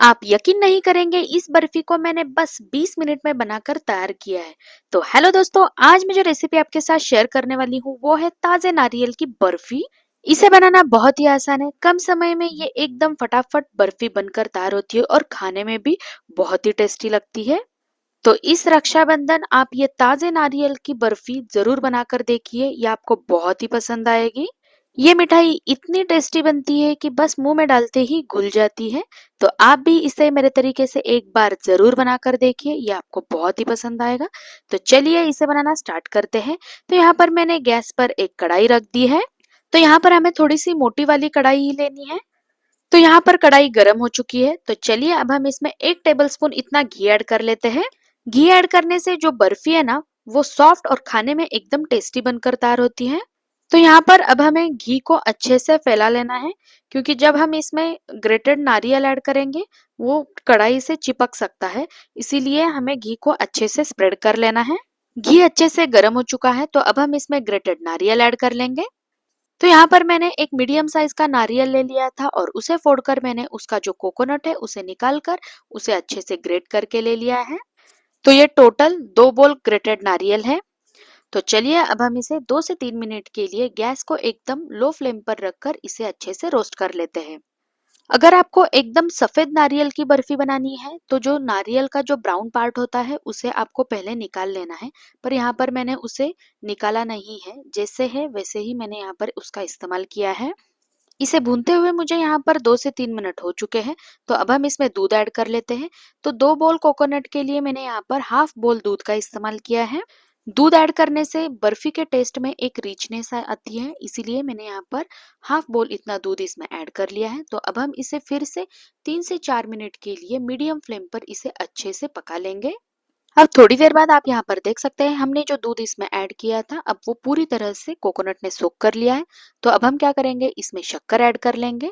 आप यकीन नहीं करेंगे, इस बर्फी को मैंने बस 20 मिनट में बनाकर तैयार किया है। तो हेलो दोस्तों, आज मैं जो रेसिपी आपके साथ शेयर करने वाली हूँ वो है ताजे नारियल की बर्फी। इसे बनाना बहुत ही आसान है। कम समय में ये एकदम फटाफट बर्फी बनकर तैयार होती है और खाने में भी बहुत ही टेस्टी लगती है। तो इस रक्षाबंधन आप ये ताजे नारियल की बर्फी जरूर बनाकर देखिए, ये आपको बहुत ही पसंद आएगी। ये मिठाई इतनी टेस्टी बनती है कि बस मुंह में डालते ही घुल जाती है। तो आप भी इसे मेरे तरीके से एक बार जरूर बनाकर देखिए, ये आपको बहुत ही पसंद आएगा। तो चलिए इसे बनाना स्टार्ट करते हैं। तो यहाँ पर मैंने गैस पर एक कढ़ाई रख दी है। तो यहाँ पर हमें थोड़ी सी मोटी वाली कढ़ाई ही लेनी है। तो यहाँ पर कढ़ाई गर्म हो चुकी है। तो चलिए अब हम इसमें 1 टेबलस्पून इतना घी ऐड कर लेते हैं। घी ऐड करने से जो बर्फी है ना, वो सॉफ्ट और खाने में एकदम टेस्टी बनकर तैयार होती है। तो यहाँ पर अब हमें घी को अच्छे से फैला लेना है, क्योंकि जब हम इसमें ग्रेटेड नारियल ऐड करेंगे वो कढ़ाई से चिपक सकता है। इसीलिए हमें घी को अच्छे से स्प्रेड कर लेना है। घी अच्छे से गर्म हो चुका है, तो अब हम इसमें ग्रेटेड नारियल ऐड कर लेंगे। तो यहाँ पर मैंने एक मीडियम साइज का नारियल ले लिया था और उसे फोड़कर मैंने उसका जो कोकोनट है उसे निकाल कर उसे अच्छे से ग्रेट करके ले लिया है। तो ये टोटल 2 बोल ग्रेटेड नारियल है। तो चलिए अब हम इसे 2 से 3 मिनट के लिए गैस को एकदम लो फ्लेम पर रखकर इसे अच्छे से रोस्ट कर लेते हैं। अगर आपको एकदम सफेद नारियल की बर्फी बनानी है तो जो नारियल का जो ब्राउन पार्ट होता है उसे आपको पहले निकाल लेना है। पर यहाँ पर मैंने उसे निकाला नहीं है, जैसे है वैसे ही मैंने यहाँ पर उसका इस्तेमाल किया है। इसे भूनते हुए मुझे यहाँ पर 2 से 3 मिनट हो चुके हैं। तो अब हम इसमें दूध ऐड कर लेते हैं। तो 2 बोल कोकोनट के लिए मैंने यहाँ पर हाफ बोल दूध का इस्तेमाल किया है। दूध ऐड करने से बर्फी के टेस्ट में एक रिचनेस आती है, इसीलिए मैंने यहाँ पर हाफ बोल इतना दूध इसमें ऐड कर लिया है। तो अब हम इसे फिर से 3 से 4 मिनट के लिए मीडियम फ्लेम पर इसे अच्छे से पका लेंगे। अब थोड़ी देर बाद आप यहाँ पर देख सकते हैं हमने जो दूध इसमें ऐड किया था अब वो पूरी तरह से कोकोनट ने सोक कर लिया है। तो अब हम क्या करेंगे, इसमें शक्कर ऐड कर लेंगे।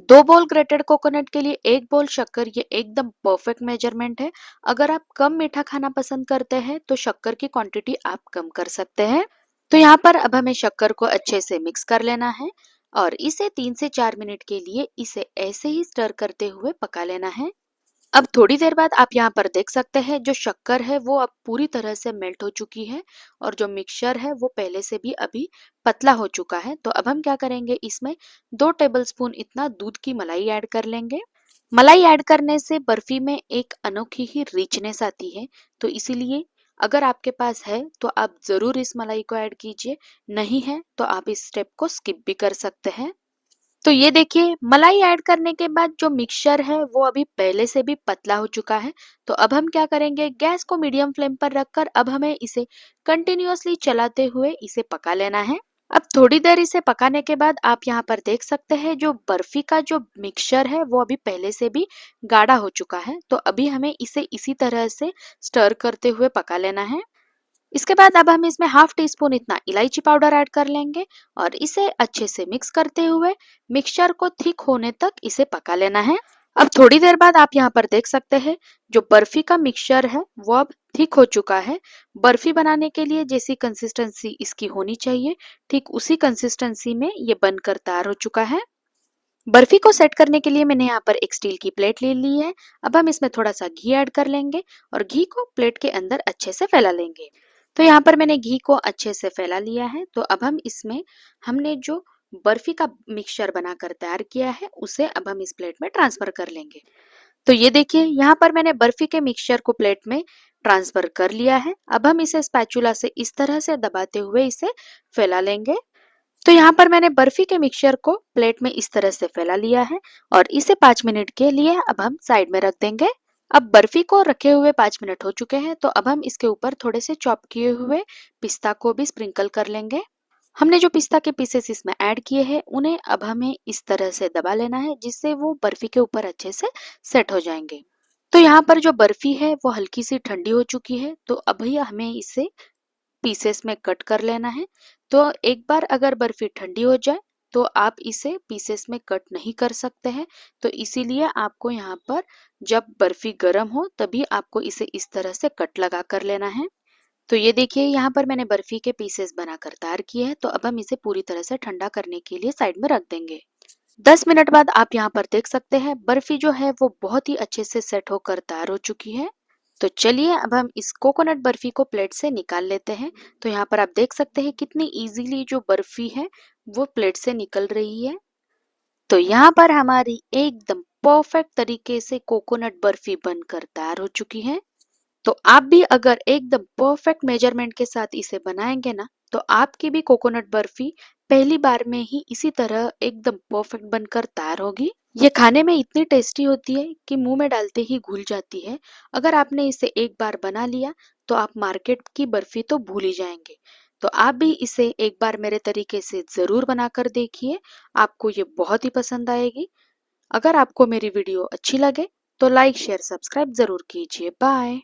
2 बोल ग्रेटेड कोकोनट के लिए 1 बोल शक्कर, ये एकदम परफेक्ट मेजरमेंट है। अगर आप कम मीठा खाना पसंद करते हैं तो शक्कर की क्वांटिटी आप कम कर सकते हैं। तो यहाँ पर अब हमें शक्कर को अच्छे से मिक्स कर लेना है और इसे 3 से 4 मिनट के लिए इसे ऐसे ही स्टर करते हुए पका लेना है। अब थोड़ी देर बाद आप यहाँ पर देख सकते हैं जो शक्कर है वो अब पूरी तरह से मेल्ट हो चुकी है और जो मिक्सचर है वो पहले से भी अभी पतला हो चुका है। तो अब हम क्या करेंगे, इसमें 2 टेबलस्पून इतना दूध की मलाई ऐड कर लेंगे। मलाई ऐड करने से बर्फी में एक अनोखी ही रिचनेस आती है। तो इसीलिए अगर आपके पास है तो आप जरूर इस मलाई को ऐड कीजिए, नहीं है तो आप इस स्टेप को स्किप भी कर सकते हैं। तो ये देखिए मलाई ऐड करने के बाद जो मिक्सचर है वो अभी पहले से भी पतला हो चुका है। तो अब हम क्या करेंगे, गैस को मीडियम फ्लेम पर रखकर अब हमें इसे कंटिन्यूअसली चलाते हुए इसे पका लेना है। अब थोड़ी देर इसे पकाने के बाद आप यहाँ पर देख सकते हैं जो बर्फी का जो मिक्सचर है वो अभी पहले से भी गाढ़ा हो चुका है। तो अभी हमें इसे इसी तरह से स्टर करते हुए पका लेना है। इसके बाद अब हम इसमें हाफ टी स्पून इतना इलायची पाउडर ऐड कर लेंगे और इसे अच्छे से मिक्स करते हुए मिक्सचर को थिक होने तक इसे पका लेना है। अब थोड़ी देर बाद आप यहाँ पर देख सकते हैं जो बर्फी का मिक्सचर है वो अब थिक हो चुका है। बर्फी बनाने के लिए जैसी कंसिस्टेंसी इसकी होनी चाहिए, ठीक उसी कंसिस्टेंसी में ये बनकर तैयार हो चुका है। बर्फी को सेट करने के लिए मैंने यहाँ पर एक स्टील की प्लेट ले ली है। अब हम इसमें थोड़ा सा घी ऐड कर लेंगे और घी को प्लेट के अंदर अच्छे से फैला लेंगे। तो यहाँ पर मैंने घी को अच्छे से फैला लिया है। तो अब हम इसमें हमने जो बर्फी का मिक्सचर बनाकर तैयार किया है उसे अब हम इस प्लेट में ट्रांसफर कर लेंगे। तो ये देखिए यहाँ पर मैंने बर्फी के मिक्सचर को प्लेट में ट्रांसफर कर लिया है। अब हम इसे स्पैचुला से इस तरह से दबाते हुए इसे फैला लेंगे। तो यहाँ पर मैंने बर्फी के मिक्सचर को प्लेट में इस तरह से फैला लिया है और इसे 5 मिनट के लिए अब हम साइड में रख देंगे। अब बर्फी को रखे हुए 5 मिनट हो चुके हैं। तो अब हम इसके ऊपर थोड़े से चॉप किए हुए पिस्ता को भी स्प्रिंकल कर लेंगे। हमने जो पिस्ता के पीसेस इसमें ऐड किए हैं उन्हें अब हमें इस तरह से दबा लेना है जिससे वो बर्फी के ऊपर अच्छे से सेट हो जाएंगे। तो यहाँ पर जो बर्फी है वो हल्की सी ठंडी हो चुकी है। तो अभी हमें इसे पीसेस में कट कर लेना है। तो एक बार अगर बर्फी ठंडी हो जाए तो आप इसे पीसेस में कट नहीं कर सकते हैं। तो इसीलिए आपको यहाँ पर जब बर्फी गर्म हो तभी आपको इसे इस तरह से कट लगा कर लेना है। तो ये देखिए यहाँ पर मैंने बर्फी के पीसेस बनाकर तैयार किए हैं। तो अब हम इसे पूरी तरह से ठंडा करने के लिए साइड में रख देंगे। 10 मिनट बाद आप यहाँ पर देख सकते हैं बर्फी जो है वो बहुत ही अच्छे से सेट होकर तैयार हो चुकी है। तो चलिए अब हम इस कोकोनट बर्फी को प्लेट से निकाल लेते हैं। तो यहाँ पर आप देख सकते हैं कितनी इजीली जो बर्फी है वो प्लेट से निकल रही है। तो यहाँ पर हमारी एकदम परफेक्ट तरीके से कोकोनट बर्फी बनकर तैयार हो चुकी है। तो आप भी अगर एकदम परफेक्ट मेजरमेंट के साथ इसे बनाएंगे ना, तो आपकी भी कोकोनट बर्फी पहली बार में ही इसी तरह एकदम परफेक्ट बनकर तैयार होगी। ये खाने में इतनी टेस्टी होती है कि मुंह में डालते ही घुल जाती है। अगर आपने इसे एक बार बना लिया तो आप मार्केट की बर्फी तो भूल ही जाएंगे। तो आप भी इसे एक बार मेरे तरीके से जरूर बनाकर देखिए, आपको ये बहुत ही पसंद आएगी। अगर आपको मेरी वीडियो अच्छी लगे तो लाइक शेयर सब्सक्राइब जरूर कीजिए। बाय।